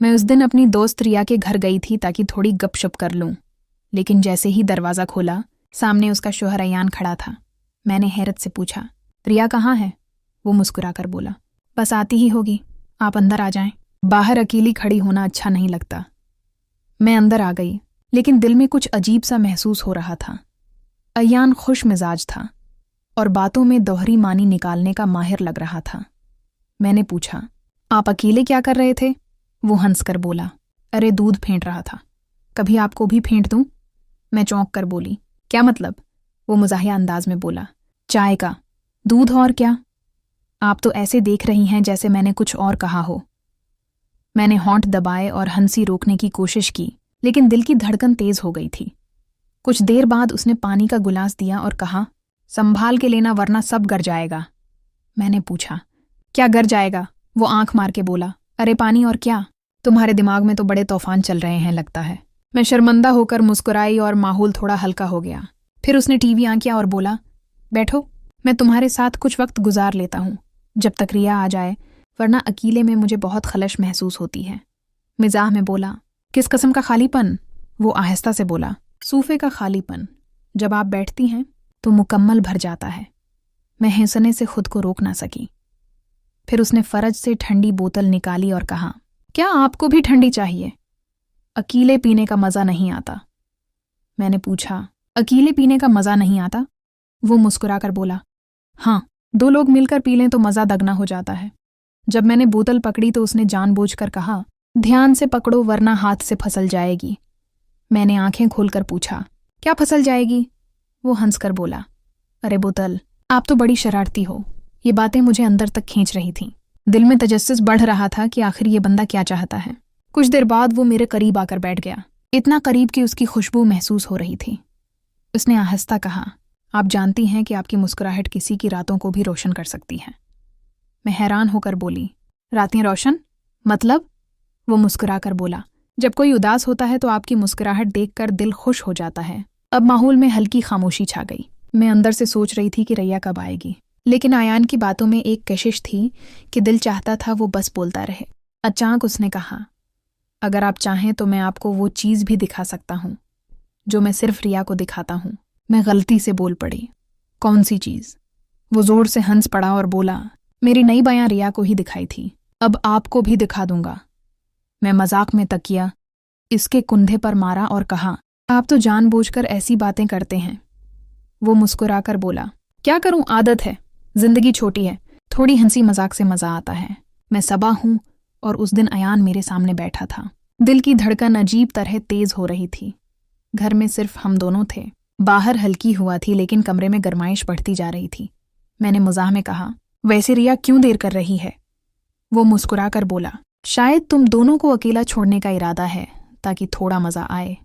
मैं उस दिन अपनी दोस्त रिया के घर गई थी ताकि थोड़ी गपशप कर लूं, लेकिन जैसे ही दरवाज़ा खोला सामने उसका शौहर अयान खड़ा था। मैंने हैरत से पूछा, रिया कहाँ है? वो मुस्कुराकर बोला, बस आती ही होगी, आप अंदर आ जाएं। बाहर अकेली खड़ी होना अच्छा नहीं लगता। मैं अंदर आ गई, लेकिन दिल में कुछ अजीब सा महसूस हो रहा था। अयान खुश मिजाज था और बातों में दोहरी मानी निकालने का माहिर लग रहा था। मैंने पूछा, आप अकेले क्या कर रहे थे? वो हंसकर बोला, अरे दूध फेंट रहा था। कभी आपको भी फेंट दूं? मैं चौंक कर बोली, क्या मतलब? वो मज़ाहिया अंदाज में बोला, चाय का। दूध और क्या? आप तो ऐसे देख रही हैं जैसे मैंने कुछ और कहा हो। मैंने होंठ दबाए और हंसी रोकने की कोशिश की, लेकिन दिल की धड़कन तेज हो गई थी। कुछ देर बाद उसने पानी का गिलास दिया और कहा, संभाल के लेना वरना सब गर जाएगा। मैंने पूछा, क्या गर जाएगा? वो आंख मार के बोला, अरे पानी और क्या? तुम्हारे दिमाग में तो बड़े तूफान चल रहे हैं लगता है। मैं शर्मिंदा होकर मुस्कुराई और माहौल थोड़ा हल्का हो गया। फिर उसने टीवी ऑन किया और बोला, बैठो, मैं तुम्हारे साथ कुछ वक्त गुजार लेता हूँ जब तक रिया आ जाए, वरना अकेले में मुझे बहुत खलश महसूस होती है। मिजाह में बोला, किस किस्म का खालीपन? वो आहिस्ता से बोला, सूफे का खालीपन। जब आप बैठती हैं तो मुकम्मल भर जाता है। मैं हंसने से खुद को रोक ना सकी। फिर उसने फरज से ठंडी बोतल निकाली और कहा, क्या आपको भी ठंडी चाहिए? अकेले पीने का मज़ा नहीं आता। मैंने पूछा, अकेले पीने का मज़ा नहीं आता? वो मुस्कुराकर बोला, हाँ, दो लोग मिलकर पी लें तो मज़ा दगना हो जाता है। जब मैंने बोतल पकड़ी तो उसने जानबूझकर कहा, ध्यान से पकड़ो वरना हाथ से फंसल जाएगी। मैंने आंखें खोलकर पूछा, क्या फंसल जाएगी? वो हंसकर बोला, अरे बोतल, आप तो बड़ी शरारती हो। ये बातें मुझे अंदर तक खींच रही थीं। दिल में तजस्सुस बढ़ रहा था कि आखिर ये बंदा क्या चाहता है। कुछ देर बाद वो मेरे करीब आकर बैठ गया, इतना करीब कि उसकी खुशबू महसूस हो रही थी। उसने आहिस्ता कहा, आप जानती हैं कि आपकी मुस्कुराहट किसी की रातों को भी रोशन कर सकती है। मैं हैरान होकर बोली, रातें रोशन? मतलब? वो मुस्कुराकर बोला, जब कोई उदास होता है तो आपकी मुस्कुराहट देखकर दिल खुश हो जाता है। अब माहौल में हल्की खामोशी छा गई। मैं अंदर से सोच रही थी कि रैया कब आएगी, लेकिन आयान की बातों में एक कशिश थी कि दिल चाहता था वो बस बोलता रहे। अचानक उसने कहा, अगर आप चाहें तो मैं आपको वो चीज़ भी दिखा सकता हूँ जो मैं सिर्फ रिया को दिखाता हूँ। मैं गलती से बोल पड़ी, कौन सी चीज़? वो जोर से हंस पड़ा और बोला, मेरी नई बयां रिया को ही दिखाई थी, अब आपको भी दिखा दूंगा। मैं मजाक में तकिया इसके कुंधे पर मारा और कहा, आप तो जानबूझकर ऐसी बातें करते हैं। वो मुस्कुराकर बोला, क्या करूं, आदत है, जिंदगी छोटी है, थोड़ी हंसी मजाक से मजा आता है। मैं सबा हूं और उस दिन अयान मेरे सामने बैठा था। दिल की धड़कन अजीब तरह तेज हो रही थी। घर में सिर्फ हम दोनों थे। बाहर हल्की हुआ थी लेकिन कमरे में गर्माइश बढ़ती जा रही थी। मैंने मजाह में कहा, वैसे रिया क्यों देर कर रही है? वो मुस्कुराकर बोला, शायद तुम दोनों को अकेला छोड़ने का इरादा है ताकि थोड़ा मजा आए।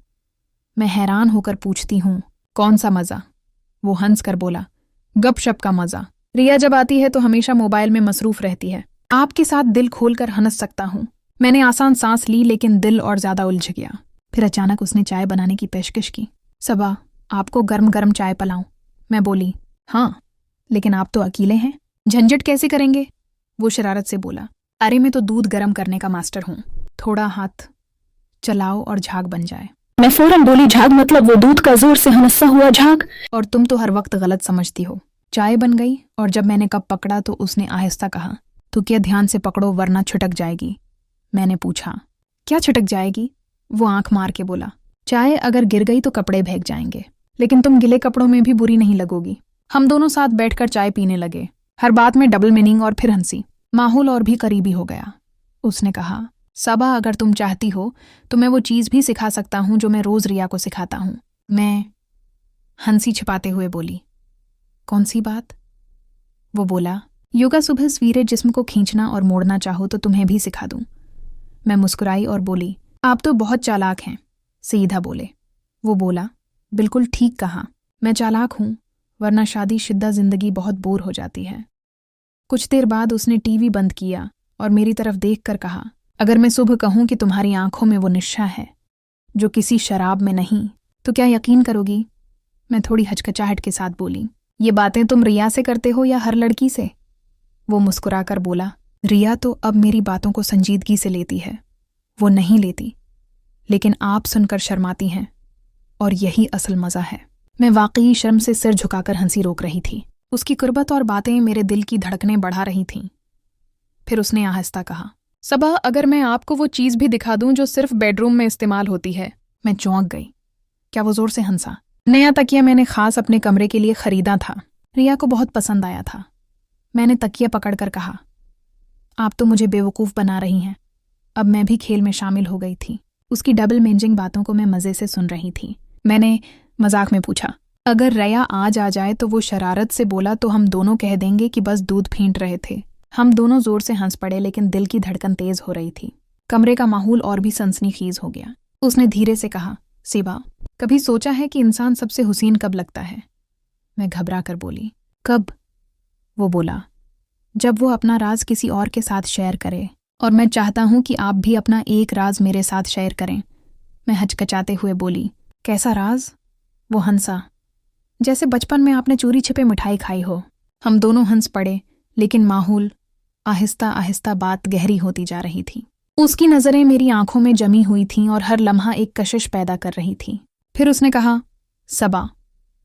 मैं हैरान होकर पूछती हूँ, कौन सा मजा? वो हंस कर बोला, गपशप का मजा। रिया जब आती है तो हमेशा मोबाइल में मसरूफ रहती है। आपके साथ दिल खोलकर हंस सकता हूँ। मैंने आसान सांस ली लेकिन दिल और ज्यादा उलझ गया। फिर अचानक उसने चाय बनाने की पेशकश की। सबा, आपको गर्म गर्म चाय पिलाऊं? मैं बोली, हाँ, लेकिन आप तो अकेले हैं, झंझट कैसे करेंगे? वो शरारत से बोला, अरे मैं तो दूध गर्म करने का मास्टर हूँ, थोड़ा हाथ चलाओ और झाग बन जाए। मैं फौरन बोली, झाग मतलब वो दूध का जोर से हनसा हुआ झाग? और तुम तो हर वक्त गलत समझती हो। चाय बन गई और जब मैंने कप पकड़ा तो उसने आहिस्ता कहा, तो क्या ध्यान से पकड़ो वरना छिटक जाएगी। मैंने पूछा, क्या छिटक जाएगी? वो आंख मार के बोला, चाय अगर गिर गई तो कपड़े भीग जाएंगे, लेकिन तुम गिले कपड़ों में भी बुरी नहीं लगोगी। हम दोनों साथ बैठकर चाय पीने लगे। हर बात में डबल मीनिंग और फिर हंसी। माहौल और भी करीबी हो गया। उसने कहा, सबा, अगर तुम चाहती हो तो मैं वो चीज़ भी सिखा सकता हूँ जो मैं रोज रिया को सिखाता हूँ। मैं हंसी छिपाते हुए बोली, कौन सी बात? वो बोला, योगा सुबह सवेरे जिस्म को खींचना और मोड़ना चाहो तो तुम्हें भी सिखा दूं। मैं मुस्कुराई और बोली, आप तो बहुत चालाक हैं। सीधा बोले। वो बोला, बिल्कुल ठीक कहा, मैं चालाक हूँ, वरना शादीशुदा जिंदगी बहुत बोर हो जाती है। कुछ देर बाद उसने टीवी बंद किया और मेरी तरफ देखकर कहा, अगर मैं सुबह कहूं कि तुम्हारी आंखों में वो नशा है जो किसी शराब में नहीं, तो क्या यकीन करोगी? मैं थोड़ी हचकचाहट के साथ बोली, ये बातें तुम रिया से करते हो या हर लड़की से? वो मुस्कुराकर बोला, रिया तो अब मेरी बातों को संजीदगी से लेती है। वो नहीं लेती, लेकिन आप सुनकर शर्माती हैं, और यही असल मज़ा है। मैं वाकई शर्म से सिर झुकाकर हंसी रोक रही थी। उसकी कुर्बत और बातें मेरे दिल की धड़कनें बढ़ा रही थीं। फिर उसने आहिस्ता कहा, सबा, अगर मैं आपको वो चीज़ भी दिखा दूं जो सिर्फ बेडरूम में इस्तेमाल होती है। मैं चौंक गई। क्या वो जोर से हंसा? नया तकिया मैंने खास अपने कमरे के लिए खरीदा था। रिया को बहुत पसंद आया था। मैंने तकिया पकड़कर कहा, आप तो मुझे बेवकूफ़ बना रही हैं। अब मैं भी खेल में शामिल हो गई थी। उसकी डबल मीनिंग बातों को मैं मज़े से सुन रही थी। मैंने मजाक में पूछा, अगर रिया आज आ जाए तो वो शरारत से बोला तो हम दोनों कह देंगे कि बस दूध फेंट रहे थे। हम दोनों जोर से हंस पड़े, लेकिन दिल की धड़कन तेज हो रही थी। कमरे का माहौल और भी सनसनीखेज हो गया। उसने धीरे से कहा, सिबा, कभी सोचा है कि इंसान सबसे हुसीन कब लगता है? मैं घबरा कर बोली, कब? वो बोला, जब वो अपना राज किसी और के साथ शेयर करे, और मैं चाहता हूं कि आप भी अपना एक राज मेरे साथ शेयर करें। मैं हचकचाते हुए बोली, कैसा राज? वो हंसा, जैसे बचपन में आपने चोरी छिपे मिठाई खाई हो। हम दोनों हंस पड़े, लेकिन माहौल आहिस्ता आहिस्ता बात गहरी होती जा रही थी। उसकी नज़रें मेरी आंखों में जमी हुई थीं और हर लम्हा एक कशिश पैदा कर रही थी। फिर उसने कहा, सबा,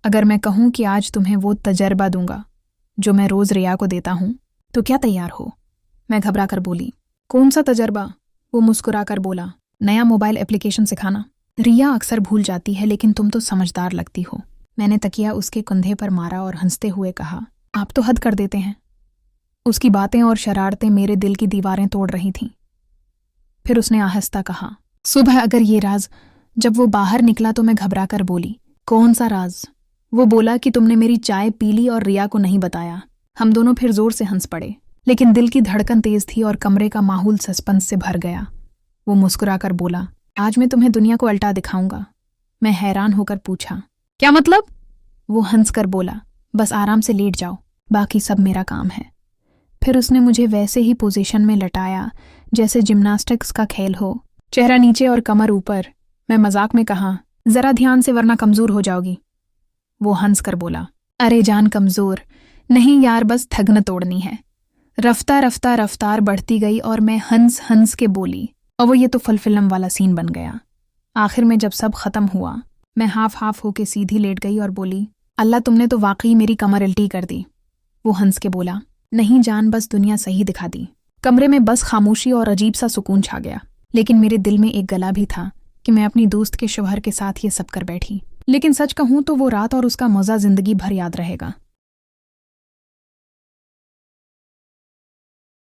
अगर मैं कहूं कि आज तुम्हें वो तजर्बा दूंगा जो मैं रोज़ रिया को देता हूं, तो क्या तैयार हो? मैं घबरा कर बोली, कौन सा तजर्बा? वो मुस्कुरा कर बोला, नया मोबाइल एप्लीकेशन सिखाना। रिया अक्सर भूल जाती है, लेकिन तुम तो समझदार लगती हो। मैंने तकिया उसके कंधे पर मारा और हंसते हुए कहा, आप तो हद कर देते हैं। उसकी बातें और शरारतें मेरे दिल की दीवारें तोड़ रही थीं। फिर उसने आहिस्ता कहा, सुबह अगर ये राज। जब वो बाहर निकला तो मैं घबरा कर बोली, कौन सा राज? वो बोला कि तुमने मेरी चाय पी ली और रिया को नहीं बताया। हम दोनों फिर जोर से हंस पड़े, लेकिन दिल की धड़कन तेज थी और कमरे का माहौल सस्पेंस से भर गया। वो मुस्कुरा कर बोला, आज मैं तुम्हें दुनिया को उल्टा दिखाऊंगा। मैं हैरान होकर पूछा, क्या मतलब? वो हंस कर बोला, बस आराम से लेट जाओ, बाकी सब मेरा काम है। फिर उसने मुझे वैसे ही पोजीशन में लटाया जैसे जिम्नास्टिक्स का खेल हो, चेहरा नीचे और कमर ऊपर। मैं मजाक में कहा, जरा ध्यान से वरना कमजोर हो जाओगी। वो हंस कर बोला, अरे जान कमजोर नहीं यार, बस थगन तोड़नी है। रफ्ता रफ्ता रफ्तार बढ़ती गई और मैं हंस हंस के बोली, और वो ये तो फुल फिल्म वाला सीन बन गया। आखिर में जब सब खत्म हुआ, मैं हाफ होके सीधी लेट गई और बोली, अल्लाह, तुमने तो वाकई मेरी कमर उल्टी कर दी। वो हंस के बोला, नहीं जान, बस दुनिया सही दिखा दी। कमरे में बस खामोशी और अजीब सा सुकून छा गया, लेकिन मेरे दिल में एक गला भी था कि मैं अपनी दोस्त के शौहर के साथ ये सब कर बैठी। लेकिन सच कहूं तो वो रात और उसका मज़ा जिंदगी भर याद रहेगा।